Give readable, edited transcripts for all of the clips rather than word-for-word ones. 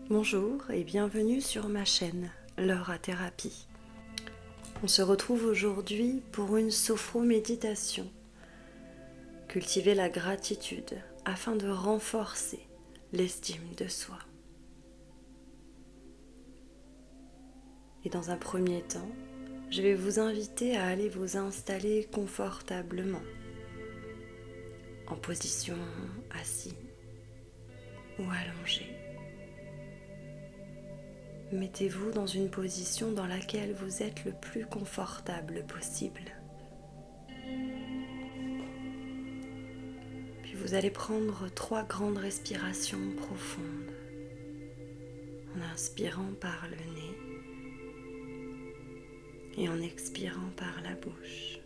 Bonjour et bienvenue sur ma chaîne Laura Thérapie. On se retrouve aujourd'hui pour une sophro-méditation. Cultiver la gratitude afin de renforcer l'estime de soi. Et dans un premier temps, je vais vous inviter à aller vous installer confortablement en position assis ou allongé. Mettez-vous dans une position dans laquelle vous êtes le plus confortable possible. Puis vous allez prendre 3 grandes respirations profondes en inspirant par le nez et en expirant par la bouche.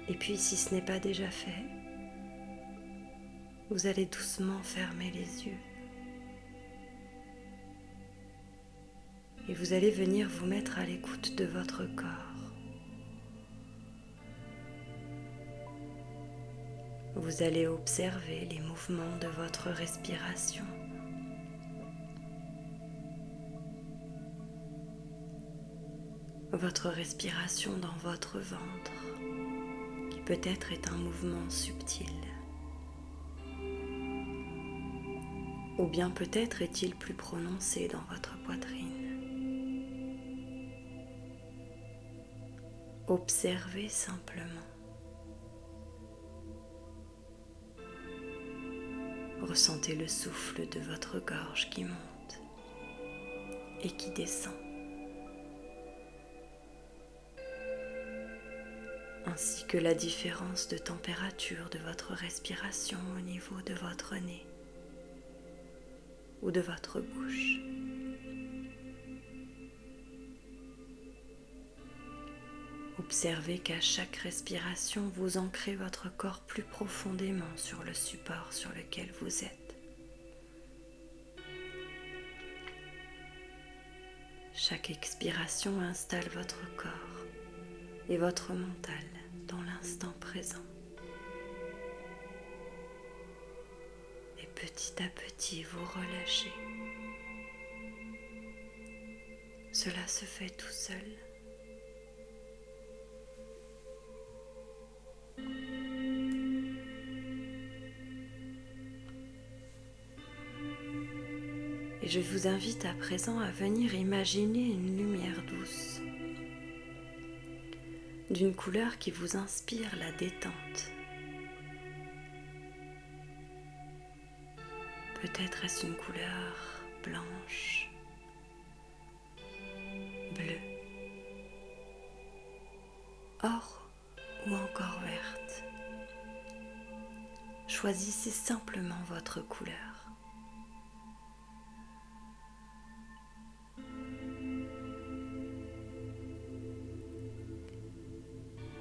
Et puis si ce n'est pas déjà fait, vous allez doucement fermer les yeux. Et vous allez venir vous mettre à l'écoute de votre corps. Vous allez observer les mouvements de votre respiration. Votre respiration dans votre ventre, qui peut-être est un mouvement subtil. Ou bien peut-être est-il plus prononcé dans votre poitrine. Observez simplement. Ressentez le souffle de votre gorge qui monte et qui descend, ainsi que la différence de température de votre respiration au niveau de votre nez ou de votre bouche. Observez qu'à chaque respiration, vous ancrez votre corps plus profondément sur le support sur lequel vous êtes. Chaque expiration installe votre corps et votre mental dans l'instant présent. Et petit à petit, vous relâchez. Cela se fait tout seul. Et je vous invite à présent à venir imaginer une lumière douce, d'une couleur qui vous inspire la détente. Peut-être est-ce une couleur blanche, bleue, or ou encore verte. Choisissez simplement votre couleur.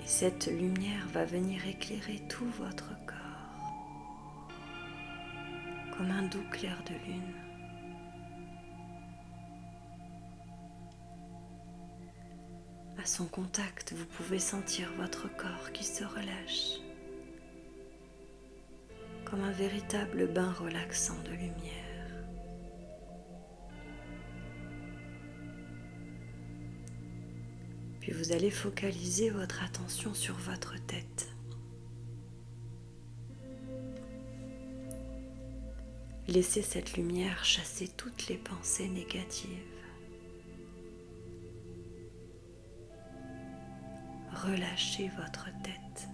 Et cette lumière va venir éclairer tout votre corps, comme un doux clair de lune. À son contact, vous pouvez sentir votre corps qui se relâche, comme un véritable bain relaxant de lumière. Puis vous allez focaliser votre attention sur votre tête. Laissez cette lumière chasser toutes les pensées négatives. Relâchez votre tête.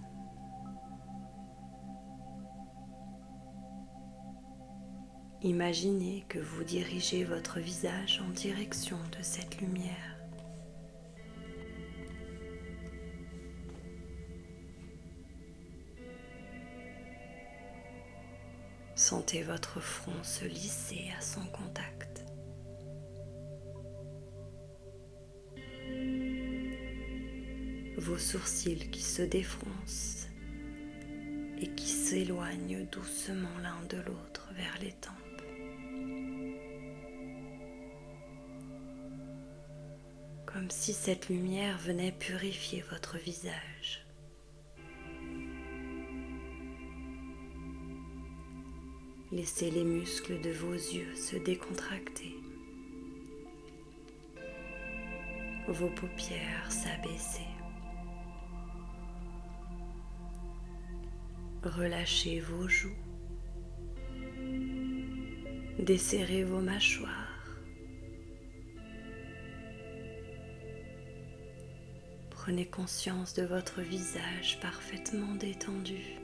Imaginez que vous dirigez votre visage en direction de cette lumière. Sentez votre front se lisser à son contact. Vos sourcils qui se défroncent et qui s'éloignent doucement l'un de l'autre vers les tempes. Comme si cette lumière venait purifier votre visage. Laissez les muscles de vos yeux se décontracter, vos paupières s'abaisser. Relâchez vos joues, desserrez vos mâchoires. Prenez conscience de votre visage parfaitement détendu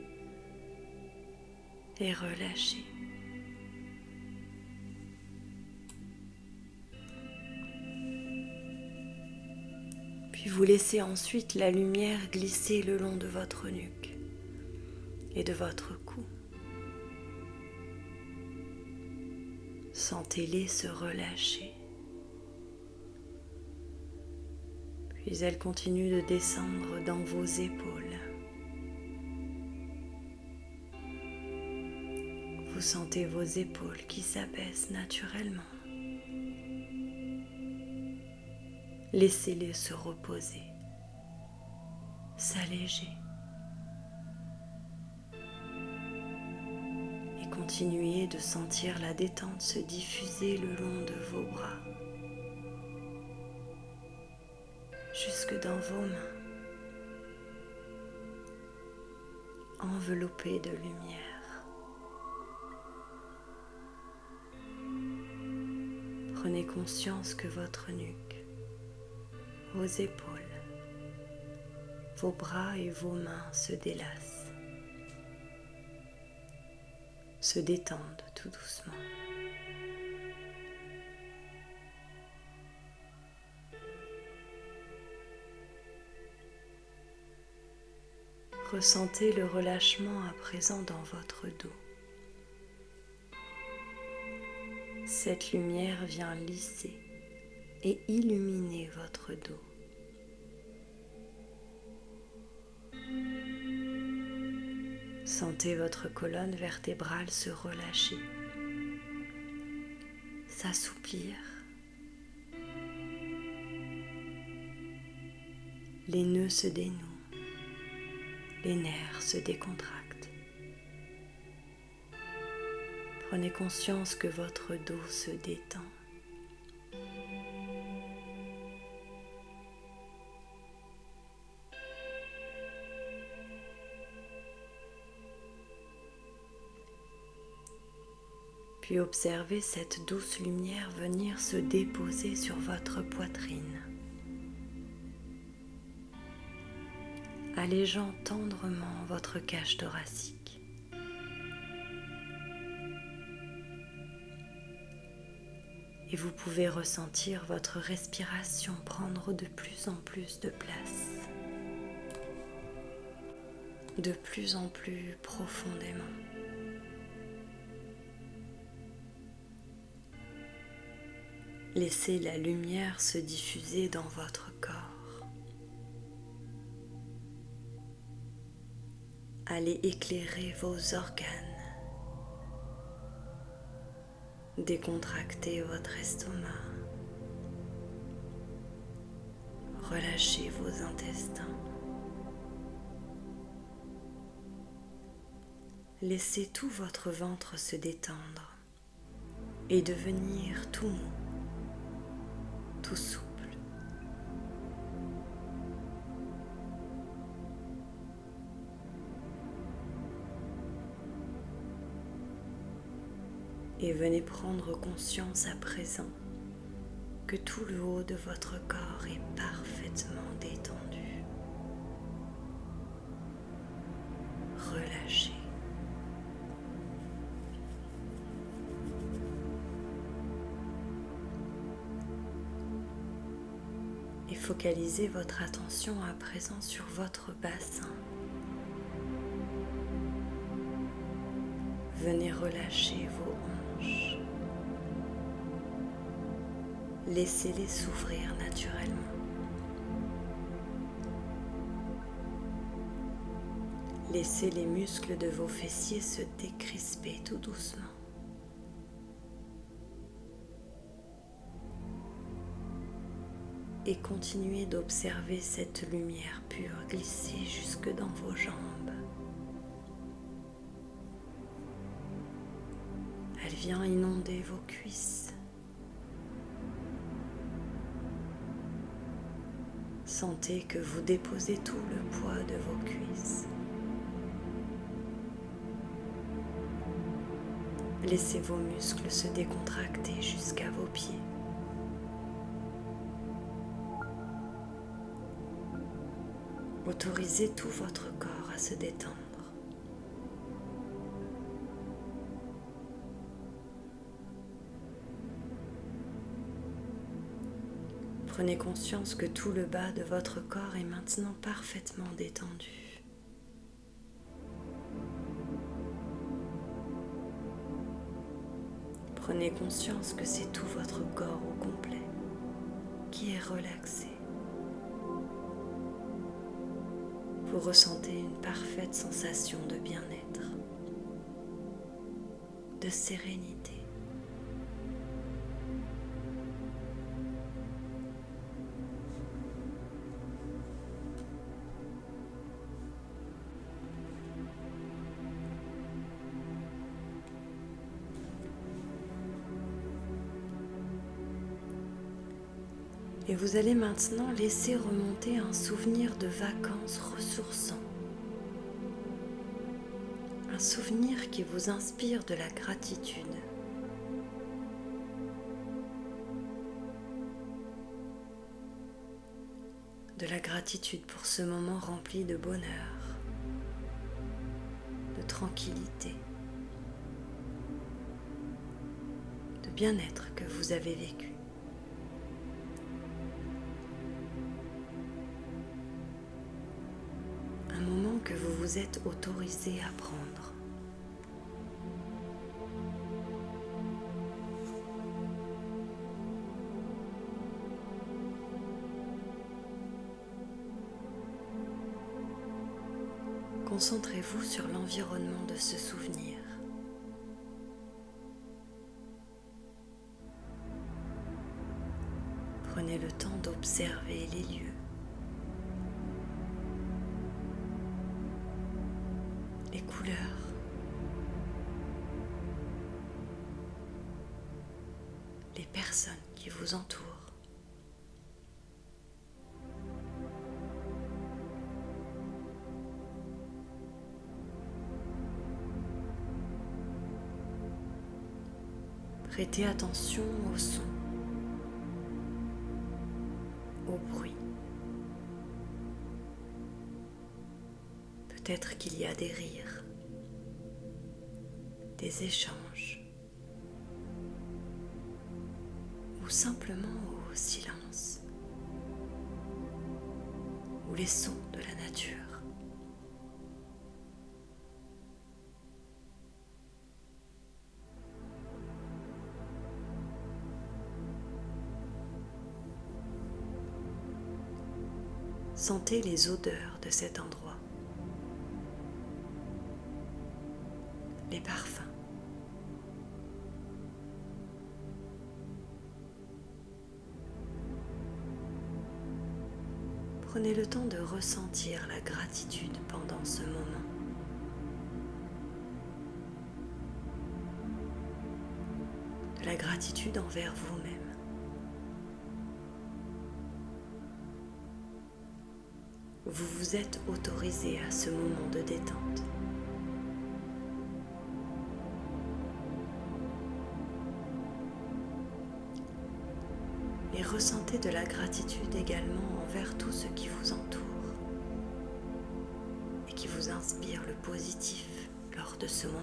et relâché. Puis vous laissez ensuite la lumière glisser le long de votre nuque et de votre cou. Sentez-les se relâcher. Puis elle continue de descendre dans vos épaules. Vous sentez vos épaules qui s'abaissent naturellement. Laissez-les se reposer, s'alléger. Et continuez de sentir la détente se diffuser le long de vos bras, jusque dans vos mains, enveloppées de lumière. Prenez conscience que votre nuque, vos épaules, vos bras et vos mains se délassent, se détendent tout doucement. Ressentez le relâchement à présent dans votre dos. Cette lumière vient lisser et illuminer votre dos. Sentez votre colonne vertébrale se relâcher, s'assouplir. Les nœuds se dénouent, les nerfs se décontractent. Prenez conscience que votre dos se détend. Puis observez cette douce lumière venir se déposer sur votre poitrine, allégeant tendrement votre cage thoracique. Et vous pouvez ressentir votre respiration prendre de plus en plus de place, de plus en plus profondément. Laissez la lumière se diffuser dans votre corps. Allez éclairer vos organes. Décontractez votre estomac. Relâchez vos intestins. Laissez tout votre ventre se détendre et devenir tout mou, tout souple. Et venez prendre conscience à présent que tout le haut de votre corps est parfaitement détendu. Relâchez. Et focalisez votre attention à présent sur votre bassin. Venez relâcher vos hanches. Laissez-les s'ouvrir naturellement. Laissez les muscles de vos fessiers se décrisper tout doucement. Et continuez d'observer cette lumière pure glisser jusque dans vos jambes. Elle vient inonder vos cuisses. Sentez que vous déposez tout le poids de vos cuisses. Laissez vos muscles se décontracter jusqu'à vos pieds. Autorisez tout votre corps à se détendre. Prenez conscience que tout le bas de votre corps est maintenant parfaitement détendu. Prenez conscience que c'est tout votre corps au complet qui est relaxé. Vous ressentez une parfaite sensation de bien-être, de sérénité. Et vous allez maintenant laisser remonter un souvenir de vacances ressourçant. Un souvenir qui vous inspire de la gratitude. De la gratitude pour ce moment rempli de bonheur, de tranquillité, de bien-être que vous avez vécu. Un moment que vous vous êtes autorisé à prendre. Concentrez-vous sur l'environnement de ce souvenir. Prenez le temps d'observer les lieux, les couleurs, les personnes qui vous entourent. Prêtez attention aux sons, aux bruits. Peut-être qu'il y a des rires, des échanges, ou simplement au silence, ou les sons de la nature. Sentez les odeurs de cet endroit, les parfums. Prenez le temps de ressentir la gratitude pendant ce moment. De la gratitude envers vous-même. Vous vous êtes autorisé à ce moment de détente. Et ressentez de la gratitude également envers tout ce qui vous entoure et qui vous inspire le positif lors de ce moment.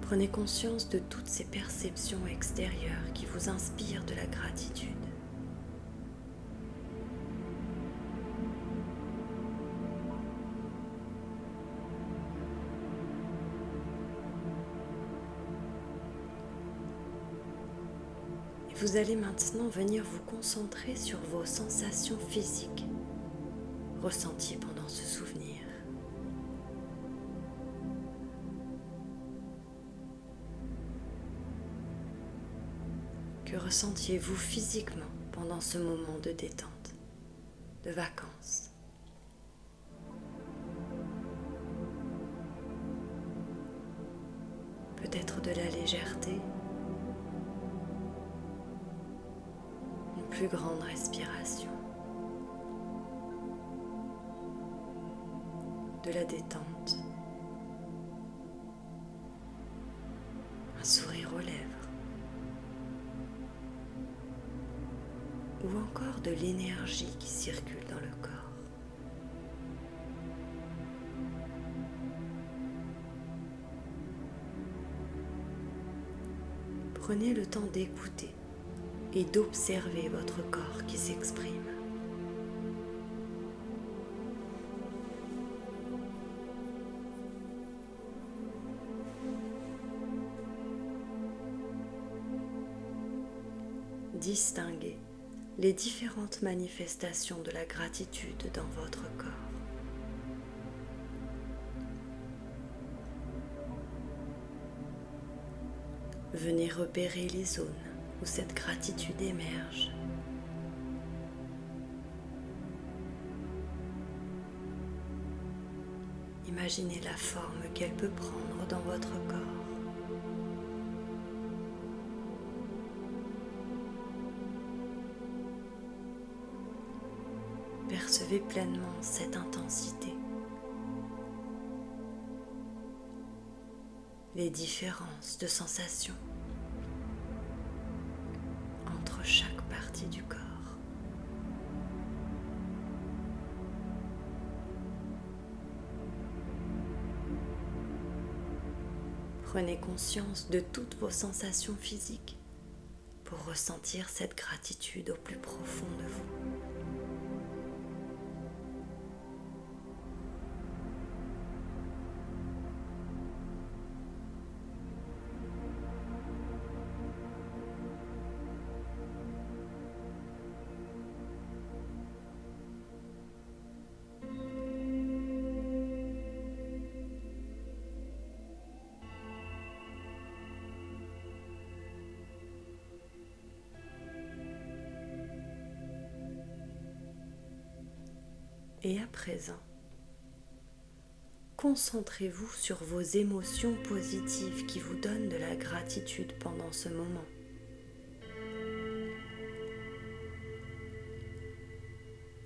Prenez conscience de toutes ces perceptions extérieures qui vous inspirent de la gratitude. Et vous allez maintenant venir vous concentrer sur vos sensations physiques ressenties pendant ce souvenir. Que ressentiez-vous physiquement pendant ce moment de détente, de vacances? Peut-être de la légèreté, une plus grande respiration, de la détente, un sourire aux lèvres, ou encore de l'énergie qui circule dans le corps. Prenez le temps d'écouter et d'observer votre corps qui s'exprime. Distinguez les différentes manifestations de la gratitude dans votre corps. Venez repérer les zones où cette gratitude émerge. Imaginez la forme qu'elle peut prendre dans votre corps. Percevez pleinement cette intensité, les différences de sensations entre chaque partie du corps. Prenez conscience de toutes vos sensations physiques pour ressentir cette gratitude au plus profond de vous. Et à présent, concentrez-vous sur vos émotions positives qui vous donnent de la gratitude pendant ce moment.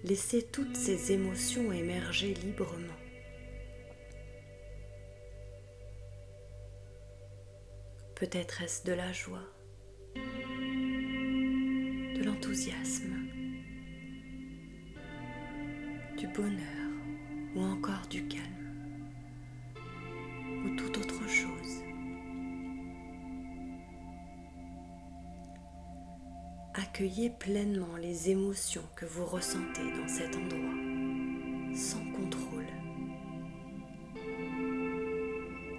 Laissez toutes ces émotions émerger librement. Peut-être est-ce de la joie, de l'enthousiasme, du bonheur ou encore du calme ou toute autre chose. Accueillez pleinement les émotions que vous ressentez dans cet endroit, sans contrôle,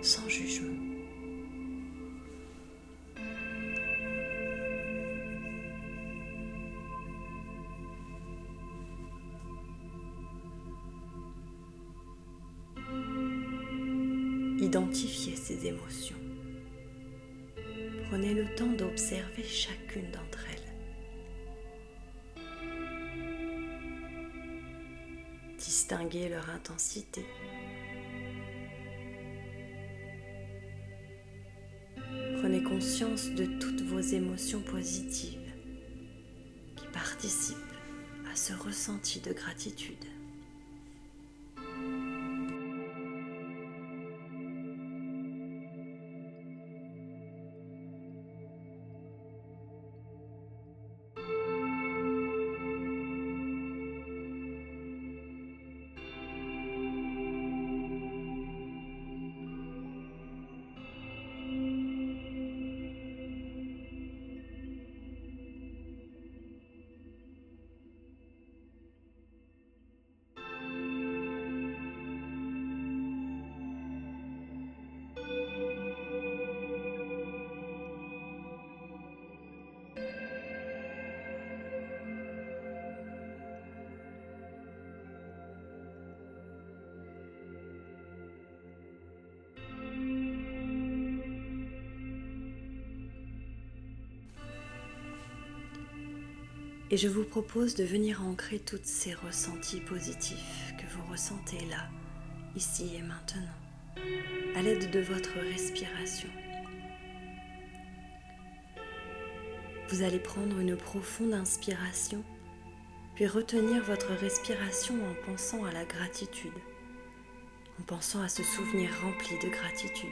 sans jugement. Identifiez ces émotions. Prenez le temps d'observer chacune d'entre elles. Distinguez leur intensité. Prenez conscience de toutes vos émotions positives qui participent à ce ressenti de gratitude. Et je vous propose de venir ancrer tous ces ressentis positifs que vous ressentez là, ici et maintenant, à l'aide de votre respiration. Vous allez prendre une profonde inspiration, puis retenir votre respiration en pensant à la gratitude, en pensant à ce souvenir rempli de gratitude.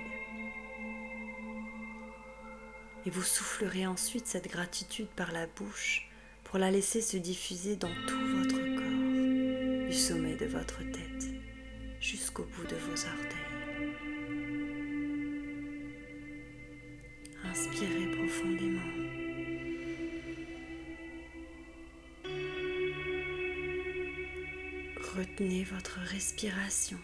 Et vous soufflerez ensuite cette gratitude par la bouche pour la laisser se diffuser dans tout votre corps, du sommet de votre tête jusqu'au bout de vos orteils. Inspirez profondément. Retenez votre respiration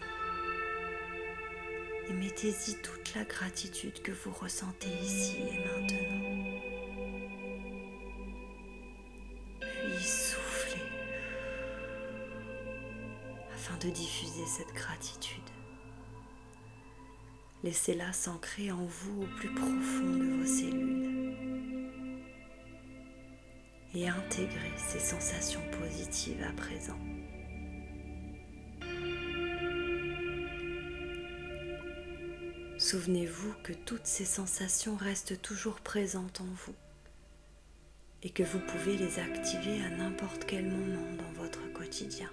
et mettez-y toute la gratitude que vous ressentez ici et maintenant. Puis soufflez afin de diffuser cette gratitude. Laissez-la s'ancrer en vous au plus profond de vos cellules et intégrez ces sensations positives à présent. Souvenez-vous que toutes ces sensations restent toujours présentes en vous et que vous pouvez les activer à n'importe quel moment dans votre quotidien,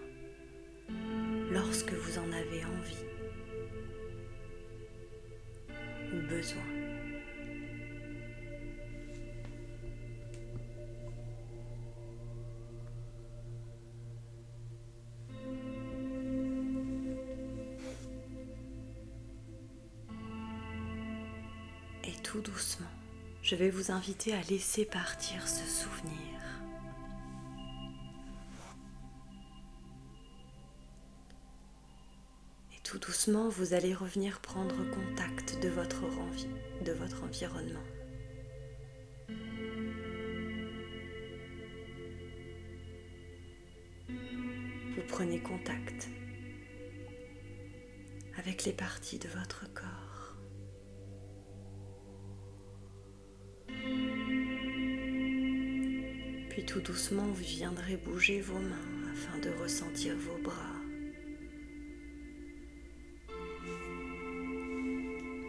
lorsque vous en avez envie ou besoin. Et tout doucement, je vais vous inviter à laisser partir ce souvenir. Et tout doucement, vous allez revenir prendre contact de votre environnement. Vous prenez contact avec les parties de votre corps. Puis tout doucement, vous viendrez bouger vos mains afin de ressentir vos bras.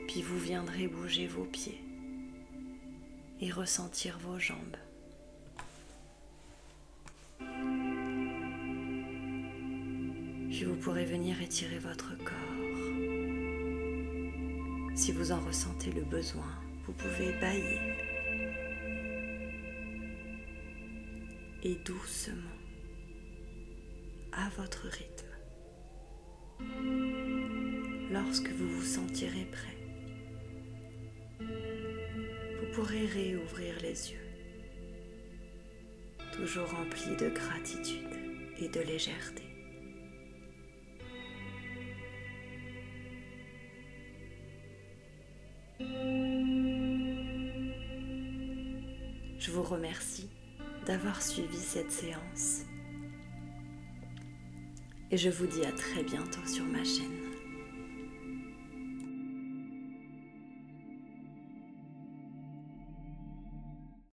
Puis vous viendrez bouger vos pieds et ressentir vos jambes. Puis vous pourrez venir étirer votre corps. Si vous en ressentez le besoin, vous pouvez bâiller. Et doucement, à votre rythme, lorsque vous vous sentirez prêt, vous pourrez réouvrir les yeux, toujours remplis de gratitude et de légèreté. Je vous remercie d'avoir suivi cette séance et je vous dis à très bientôt sur ma chaîne.